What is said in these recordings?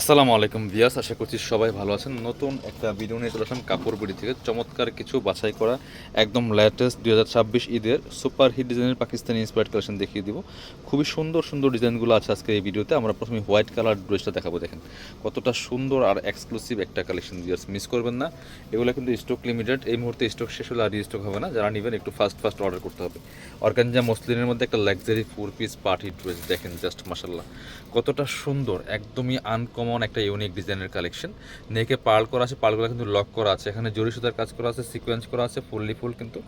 আসসালামু আলাইকুম ভিয়াস, আশা করছি সবাই ভালো আছেন। নতুন একটা ভিডিও নিয়ে চলে আসলাম কাপড় বিডি থেকে। চমৎকার কিছু বাছাই করা একদম লেটেস্ট 2026 ঈদের সুপার হিট ডিজাইনের পাকিস্তানি ইন্সপায়ার্ড কালেকশন দেখিয়ে দিব। খুবই সুন্দর সুন্দর ডিজাইনগুলো আছে আজকে এই ভিডিওতে। আমরা প্রথমে হোয়াইট কালার ড্রেসটা দেখাবো। দেখেন কতটা সুন্দর আর এক্সক্লুসিভ একটা কালেকশন, ভিয়াস মিস করবেন না। এগুলো কিন্তু স্টক লিমিটেড, এই মুহূর্তে স্টক শেষ হলে আর স্টক হবে না। যারা নেবেন একটু ফাস্ট অর্ডার করতে হবে। অর্গানজা মসলিনের মধ্যে একটা লাক্সারি 4 পিস পার্টি ড্রেস, দেখেন জাস্ট মাশাল্লাহ কতটা সুন্দর, একদমই আনকমন একটা ইউনিক ডিজাইনের কালেকশন। নেকে পার্ল করা আছে, পার্লগুলো কিন্তু লক করা আছে, এখানে জরি সুতার কাজ করা আছে, সিকোয়েন্স করা আছে, ফুল কিন্তু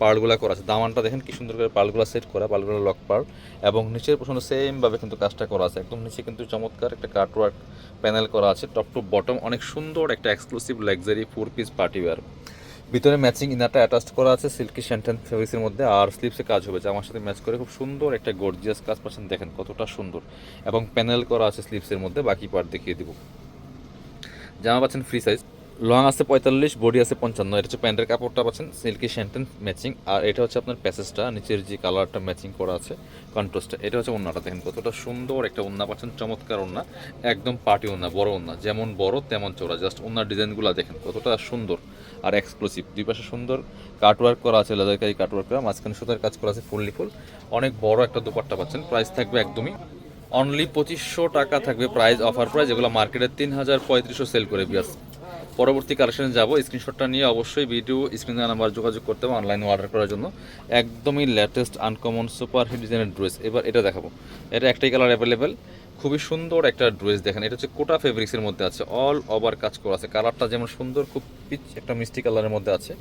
পার্লগুলো করা আছে। দামানটা দেখেন কি সুন্দর করে পার্লগুলো সেট করা, পার্লগুলো লক পার্ল, এবং নিচের পছন্দ সেমভাবে কিন্তু কাজটা করা আছে। একদম নিচে কিন্তু চমৎকার একটা কাটওয়ার্ক প্যানেল করা আছে, টপ টু বটম অনেক সুন্দর একটা exclusive luxury 4 piece party wear. ভিতরে ম্যাচিং ইনারটা অ্যাটাচড করা আছে সিল্কি শ্যান্টেন ফেব্রিক্সের মধ্যে, আর স্লিপসে কাজ হবে জামার সাথে ম্যাচ করে খুব সুন্দর একটা গর্জিয়াস কাজ পাচ্ছেন। দেখেন কতটা সুন্দর, এবং প্যানেল করা আছে স্লিপসের মধ্যে। বাকি পার্ট দেখিয়ে দিব। জামা পাচ্ছেন ফ্রি সাইজ, লং আছে 45, বডি আছে 55। এটা হচ্ছে প্যান্টের কাপড়টা পাচ্ছেন সিল্কি শ্যান্টেন ম্যাচিং, আর এটা হচ্ছে আপনার প্যাসেজটা, নিচের যে কালারটা ম্যাচিং করা আছে কন্ট্রাস্টটা। এটা হচ্ছে ওন্নাটা, দেখেন কতটা সুন্দর একটা ওন্না পাচ্ছেন, চমৎকার ওন্না, একদম পার্টি ওন্না, বড় ওন্না, যেমন বড় তেমন চওড়া। জাস্ট ওন্নার ডিজাইনগুলো দেখেন কতটা সুন্দর আর এক্সক্লুসিভ। দুই পাশে সুন্দর কাটওয়ার্ক করা আছে, লেদারকারি কাটওয়ার্ক করা, মাঝখানে সুতার কাজ করা আছে ফুল, অনেক বড় একটা দুপাট্টা পাচ্ছেন। প্রাইস থাকবে একদমই অনলি 2500 টাকা থাকবে প্রাইস, অফার প্রাইস। এগুলো মার্কেটে 3500 সেল করে বিয়াস। পরবর্তী কালেকশনে যাব, স্ক্রিনশটটা নিয়ে অবশ্যই ভিডিও স্ক্রিনে নাম্বার যোগাযোগ করতে হবে অনলাইনে অর্ডার করার জন্য। একদমই লেটেস্ট আনকমন সুপার হিট ডিজাইনের ড্রেস। এবার এটা দেখাবো, এটা একটাই কালার অ্যাভেলেবেল, খুবই সুন্দর একটা ড্রেস। দেখেন এটা হচ্ছে কোটা ফেব্রিক্সের মধ্যে আছে, অল ওভার কাজ করা আছে, কালারটা যেমন সুন্দর, খুব পিচ একটা মিষ্টি কালারের মধ্যে আছে,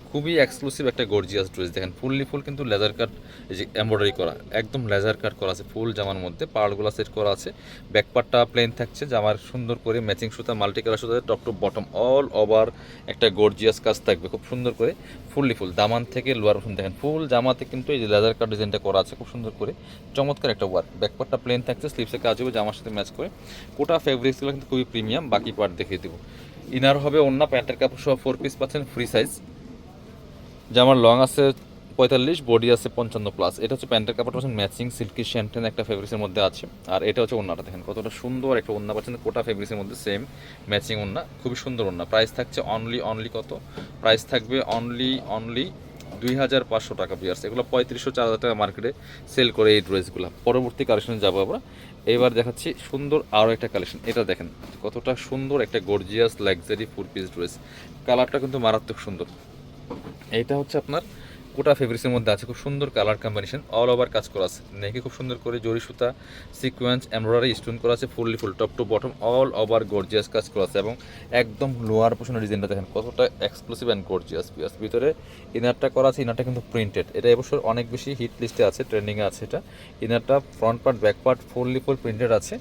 খুবই এক্সক্লুসিভ একটা গর্জিয়াস ড্রেস। দেখেন ফুল কিন্তু লেজার কাট, এই যে এমব্রয়ডারি করা, একদম লেজার কাট করা আছে ফুল জামার মধ্যে, পার্টগুলো সেট করা আছে। ব্যাকপার্টটা প্লেন থাকছে, জামার সুন্দর করে ম্যাচিং সুতা, মাল্টি কালার সুতা, top to bottom all over একটা গর্জিয়াস কাজ থাকবে খুব সুন্দর করে। ফুল দামান থেকে লোয়ার পর্যন্ত দেখেন ফুল জামাতে কিন্তু এই যে লেজার কাট ডিজাইনটা করা আছে খুব সুন্দর করে, চমৎকার একটা ওয়ার্ক। ব্যাকপার্টটা প্লেন থাকছে, স্লিপসে কাজ হবে জামার সাথে ম্যাচ করে। কোটা ফেব্রিক্সগুলো কিন্তু খুবই প্রিমিয়াম। বাকি পার্ট দেখিয়ে দেবো। ইনার হবে অন্য প্যান্টের কাপড় সহ 4 পিস পাচ্ছেন ফ্রি সাইজ। জামার লং আছে 45, বডি আছে 55+। এটা হচ্ছে প্যান্টের কাপড়টা পাচ্ছেন ম্যাচিং সিল্কি শ্যান্টেন একটা ফেব্রিক্সের মধ্যে আছে, আর এটা হচ্ছে ওন্নাটা। দেখেন কতটা সুন্দর একটা ওন্না পাচ্ছেন কোটা ফেব্রিক্সের মধ্যে, সেম ম্যাচিং ওন্না, খুবই সুন্দর ওন্না। প্রাইস থাকছে অনলি কত? প্রাইস থাকবে অনলি 2500 টাকা বিয়ার্স। এগুলো 3500-4000 টাকা মার্কেটে সেল করে এই ড্রেসগুলো। পরবর্তী কালেকশনে যাবো আমরা। এবার দেখাচ্ছি সুন্দর আরও একটা কালেকশন। এটা দেখেন কতটা সুন্দর একটা গর্জিয়াস লাক্সারি 4 পিস ড্রেস, কালারটা কিন্তু মারাত্মক সুন্দর। এইটা হচ্ছে আপনার কোটা ফেব্রিক্সের মধ্যে আছে, খুব সুন্দর কালার কম্বিনেশন, অল ওভার কাজ করা আছে। নেকে খুব সুন্দর করে জরি সুতা, সিকোয়েন্স, এমব্রয়ডারি স্টোন করা আছে full top to bottom all over gorgeous কাজ করা আছে, এবং একদম লোয়ার পোর্শনের ডিজাইনটা দেখেন কতটা এক্সক্লুসিভ অ্যান্ড গর্জিয়াস পিয়াস। ভিতরে ইনারটা করা আছে, ইনারটা কিন্তু প্রিন্টেড, এটা এবছর অনেক বেশি হিট লিস্টে আছে, ট্রেন্ডিংয়ে আছে এটা। ইনারটা front part back part full printed আছে,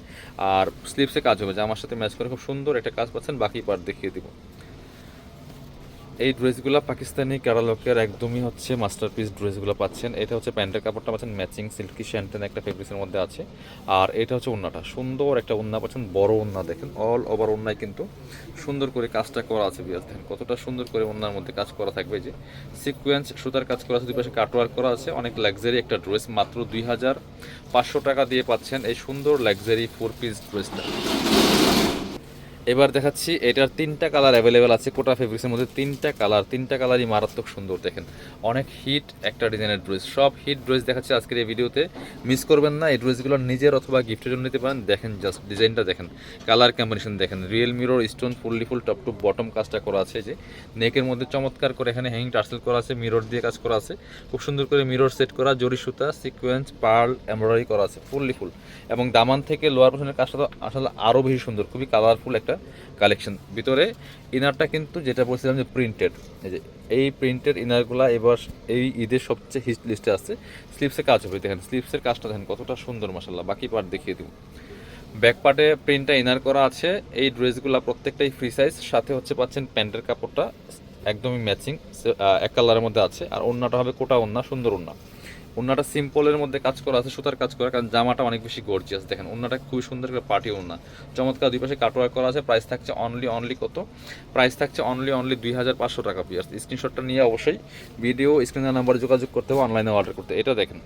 আর স্লিপসে কাজ হবে জামার সাথে ম্যাচ করে খুব সুন্দর একটা কাজ পাচ্ছেন। বাকি পার্ট দেখিয়ে দিব। এই ড্রেসগুলো পাকিস্তানি ক্যাটালগের একদমই হচ্ছে মাস্টারপিস ড্রেসগুলো পাচ্ছেন। এটা হচ্ছে প্যান্টের কাপড়টা পাচ্ছেন ম্যাচিং সিল্কি শ্যান্টেন একটা ফেব্রিক্সের মধ্যে আছে, আর এটা হচ্ছে ওন্নাটা, সুন্দর একটা ওন্না পাচ্ছেন, বড় ওন্না। দেখেন অল ওভার ওন্নায় কিন্তু সুন্দর করে কাজটা করা আছে বিয়াস। দেখেন কতটা সুন্দর করে ওন্নার মধ্যে কাজ করা থাকবে, যে সিকোয়েন্স সুতার কাজ করা আছে, দুই পাশে কাটওয়ার্ক করা আছে। অনেক লাক্সারি একটা ড্রেস, মাত্র 2500 টাকা দিয়ে পাচ্ছেন এই সুন্দর লাক্সারি 4 পিস ড্রেসটা। এবার দেখাচ্ছি, এটার 3টা কালার অ্যাভেলেবেল আছে কোটা ফেব্রিক্সের মধ্যে। 3টা কালারই মারাত্মক সুন্দর। দেখেন অনেক হিট একটা ডিজাইনের ড্রেস, সব হিট ড্রেস দেখাচ্ছে আজকের এই ভিডিওতে, মিস করবেন না। এই ড্রেসগুলো নিজের অথবা গিফটের জন্য নিতে পারেন। দেখেন জাস্ট ডিজাইনটা দেখেন, কালার কম্বিনেশন দেখেন, real mirror stone full top to bottom কাজটা করা আছে, যে নেকের মধ্যে চমৎকার করে এখানে হ্যাঙ্গিং টার্সেল করা আছে, মিরর দিয়ে কাজ করা আছে, খুব সুন্দর করে মিরর সেট করা, জরি সুতা, সিকোয়েন্স, পার্ল, এমব্রয়ডারি করা আছে ফুল, এবং দামান থেকে লোয়ার পোর্শনের কাজটা তো আসলে আরও বেশি সুন্দর, খুবই কালারফুল একটা কালেকশন। ভিতরে ইনারটা কিন্তু যেটা বলছিলাম যে প্রিন্টেড, এই প্রিন্টেড ইনারগুলা এবার এই ঈদের সবচেয়ে হিট লিস্টে আছে। স্লিপসে কাজ হবে, দেখেন স্লিপসের কাজটা দেখেন কতটা সুন্দর মাশাআল্লাহ। বাকি পার্ট দেখিয়ে দিব। ব্যাক পার্টে প্রিন্টটা ইনার করা আছে। এই ড্রেসগুলো প্রত্যেকটাই ফ্রি সাইজ, সাথে হচ্ছে পাচ্ছেন প্যান্টের কাপড়টা একদমই ম্যাচিং এক কালারের মধ্যে আছে, আর ওন্নাটা হবে কোটা ওন্না, সুন্দর ওন্না। ওন্নাটা সিম্পলের মধ্যে কাজ করা আছে, সুতার কাজ করা, কারণ জামাটা অনেক বেশি গর্জিয়াস। দেখেন ওন্নাটা খুবই সুন্দর করে পার্টি ওন্না, চমৎকার, দুই পাশে কাটওয়ার্ক করা আছে। প্রাইস থাকছে অনলি কত? প্রাইস থাকছে অনলি 2500 টাকা পিয়ার্স। স্ক্রিনশটটা নিয়ে অবশ্যই ভিডিও স্ক্রিনের নাম্বারে যোগাযোগ করতে হবে অনলাইনে অর্ডার করতে। এটা দেখেন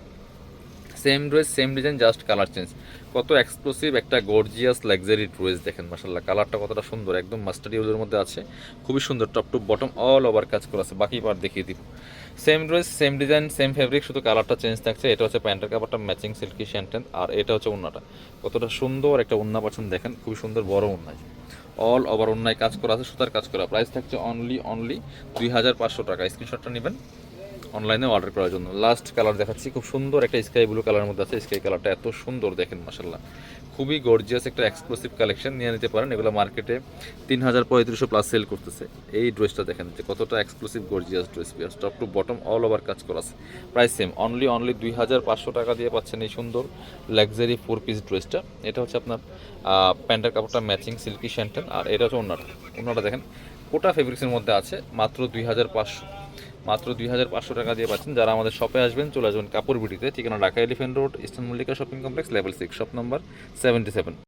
same dress same design, just colour change. কত এক্সক্লুসিভ একটা গর্জিয়াস লাক্সারি ড্রেস দেখেন মাশাআল্লাহ, কালারটা কতটা সুন্দর, একদম মাস্টার্ড ইউজের মধ্যে আছে, খুবই সুন্দর। Top to bottom all over কাজ করা আছে, বাকি পার্ট দেখিয়ে দিব। Same dress same design same fabric, শুধু কালারটা চেঞ্জ থাকছে। এটা হচ্ছে প্যান্টের কাপড়টা ম্যাচিং সিল্কি শ্যান্টেন, আর এটা হচ্ছে ওন্নাটা। কতটা সুন্দর একটা ওন্না পাচ্ছেন দেখেন, খুবই সুন্দর বড় ওন্না, অল ওভার ওন্নায় কাজ করা আছে, সুতার কাজ করা। প্রাইস থাকছে অনলি 2500 টাকা। স্ক্রিনশটটা নেবেন অনলাইনে অর্ডার করার জন্য। লাস্ট কালার দেখাচ্ছি, খুব সুন্দর একটা স্কাই ব্লু কালারের মধ্যে আছে। স্কাই কালারটা এত সুন্দর দেখেন মাশাআল্লাহ, খুবই গর্জিয়াস একটা এক্সক্লুসিভ কালেকশন, নিয়ে নিতে পারেন। এগুলো মার্কেটে 3500 প্লাস সেল করতেছে। এই ড্রেসটা দেখেন যে কতটা এক্সক্লুসিভ গর্জিয়াস ড্রেস, পিয়ার্স top to bottom all over কাজ করা আছে। প্রাইস সেম অনলি 2500 টাকা দিয়ে পাচ্ছেন এই সুন্দর লাক্সারি 4 পিস ড্রেসটা। এটা হচ্ছে আপনার প্যান্টের কাপড়টা ম্যাচিং সিল্কি শ্যান্টেন, আর এটা হচ্ছে ওন্নাটা দেখেন কোটা ফেব্রিক্সের মধ্যে আছে। মাত্র 2500 টাকা দিয়ে পাচ্ছেন। যারা আমাদের শপে আসবেন চলে আসবেন কাপড় বিটিতে, ঠিকানা Dhaka elephant road, eastern Mallika shopping complex, level 6, shop number 77।